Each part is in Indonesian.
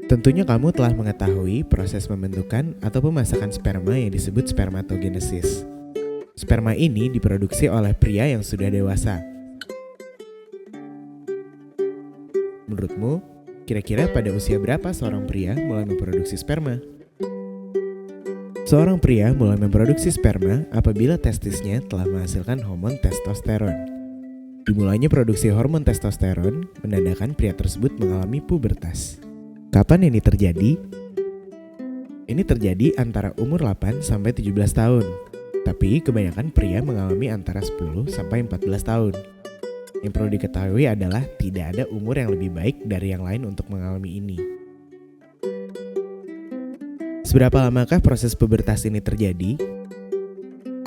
Tentunya kamu telah mengetahui proses pembentukan atau pemasakan sperma yang disebut spermatogenesis. Sperma ini diproduksi oleh pria yang sudah dewasa. Menurutmu, kira-kira pada usia berapa seorang pria mulai memproduksi sperma? Seorang pria mulai memproduksi sperma apabila testisnya telah menghasilkan hormon testosteron. Dimulainya produksi hormon testosteron menandakan pria tersebut mengalami pubertas. Kapan ini terjadi? Ini terjadi antara umur 8 sampai 17 tahun. Tapi kebanyakan pria mengalami antara 10 sampai 14 tahun. Yang perlu diketahui adalah tidak ada umur yang lebih baik dari yang lain untuk mengalami ini. Seberapa lamakah proses pubertas ini terjadi?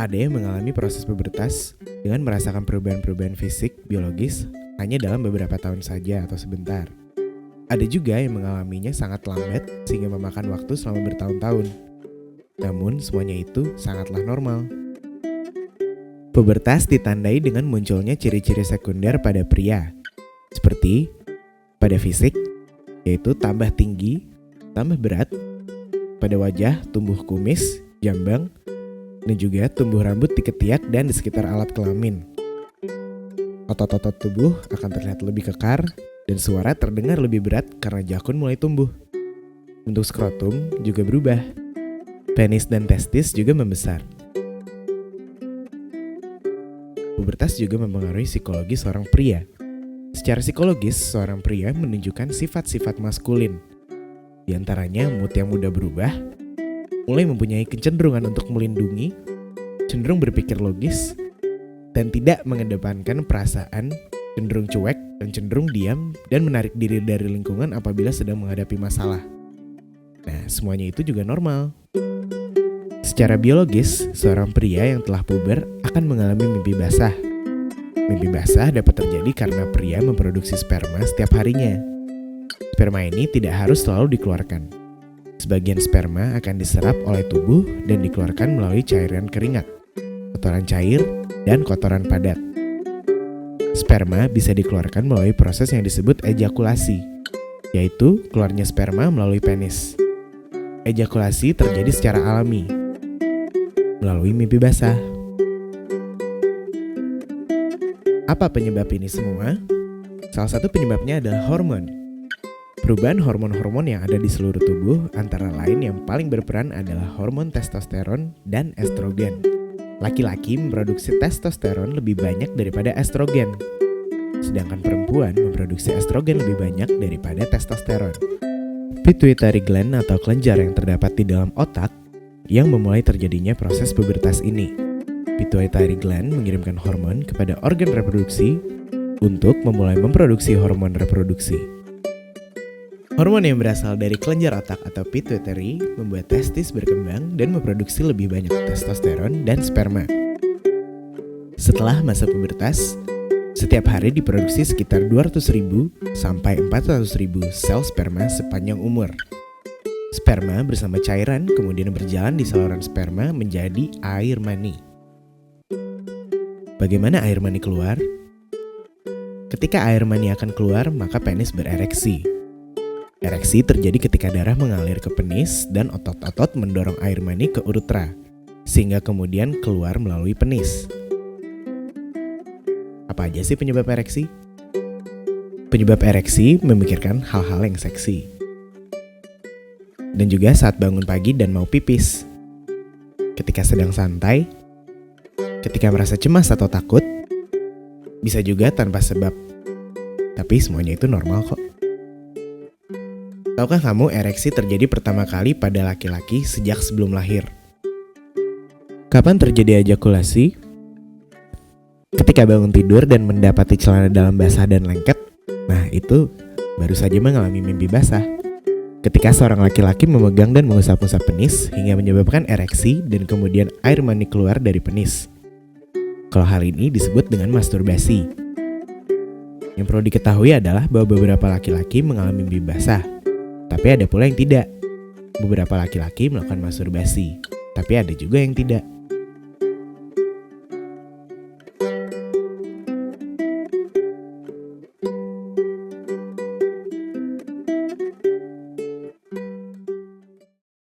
Ada yang mengalami proses pubertas dengan merasakan perubahan-perubahan fisik, biologis hanya dalam beberapa tahun saja atau sebentar. Ada juga yang mengalaminya sangat lambat sehingga memakan waktu selama bertahun-tahun. Namun semuanya itu sangatlah normal. Pubertas ditandai dengan munculnya ciri-ciri sekunder pada pria, seperti pada fisik, yaitu tambah tinggi, tambah berat, pada wajah tumbuh kumis, jambang, dan juga tumbuh rambut di ketiak dan di sekitar alat kelamin. Otot-otot tubuh akan terlihat lebih kekar, dan suara terdengar lebih berat karena jakun mulai tumbuh. Bentuk skrotum juga berubah. Penis dan testis juga membesar. Pubertas juga mempengaruhi psikologi seorang pria. Secara psikologis, seorang pria menunjukkan sifat-sifat maskulin. Di antaranya mood yang mudah berubah, mulai mempunyai kecenderungan untuk melindungi, cenderung berpikir logis, dan tidak mengedepankan perasaan, cenderung cuek, dan cenderung diam dan menarik diri dari lingkungan apabila sedang menghadapi masalah. Nah, semuanya itu juga normal. Secara biologis, seorang pria yang telah puber akan mengalami mimpi basah. Mimpi basah dapat terjadi karena pria memproduksi sperma setiap harinya. Sperma ini tidak harus selalu dikeluarkan. Sebagian sperma akan diserap oleh tubuh dan dikeluarkan melalui cairan keringat, kotoran cair, dan kotoran padat. Sperma bisa dikeluarkan melalui proses yang disebut ejakulasi, yaitu keluarnya sperma melalui penis. Ejakulasi terjadi secara alami, melalui mimpi basah. Apa penyebab ini semua? Salah satu penyebabnya adalah hormon. Perubahan hormon-hormon yang ada di seluruh tubuh antara lain yang paling berperan adalah hormon testosteron dan estrogen. Laki-laki memproduksi testosteron lebih banyak daripada estrogen, sedangkan perempuan memproduksi estrogen lebih banyak daripada testosteron. Pituitary gland atau kelenjar yang terdapat di dalam otak yang memulai terjadinya proses pubertas ini. Pituitary gland mengirimkan hormon kepada organ reproduksi untuk memulai memproduksi hormon reproduksi. Hormon yang berasal dari kelenjar otak atau pituitary membuat testis berkembang dan memproduksi lebih banyak testosteron dan sperma. Setelah masa pubertas, setiap hari diproduksi sekitar 200.000 sampai 400.000 sel sperma sepanjang umur. Sperma bersama cairan kemudian berjalan di saluran sperma menjadi air mani. Bagaimana air mani keluar? Ketika air mani akan keluar, maka penis berereksi. Ereksi terjadi ketika darah mengalir ke penis dan otot-otot mendorong air mani ke uretra, sehingga kemudian keluar melalui penis. Apa aja sih penyebab ereksi? Penyebab ereksi memikirkan hal-hal yang seksi. Dan juga saat bangun pagi dan mau pipis. Ketika sedang santai, ketika merasa cemas atau takut, bisa juga tanpa sebab. Tapi semuanya itu normal kok. Tahukah kamu ereksi terjadi pertama kali pada laki-laki sejak sebelum lahir? Kapan terjadi ejakulasi? Ketika bangun tidur dan mendapati celana dalam basah dan lengket, nah itu baru saja mengalami mimpi basah. Ketika seorang laki-laki memegang dan mengusap-usap penis hingga menyebabkan ereksi dan kemudian air mani keluar dari penis. Kalau hal ini disebut dengan masturbasi. Yang perlu diketahui adalah bahwa beberapa laki-laki mengalami mimpi basah. Tapi ada pula yang tidak. Beberapa laki-laki melakukan masturbasi, tapi ada juga yang tidak.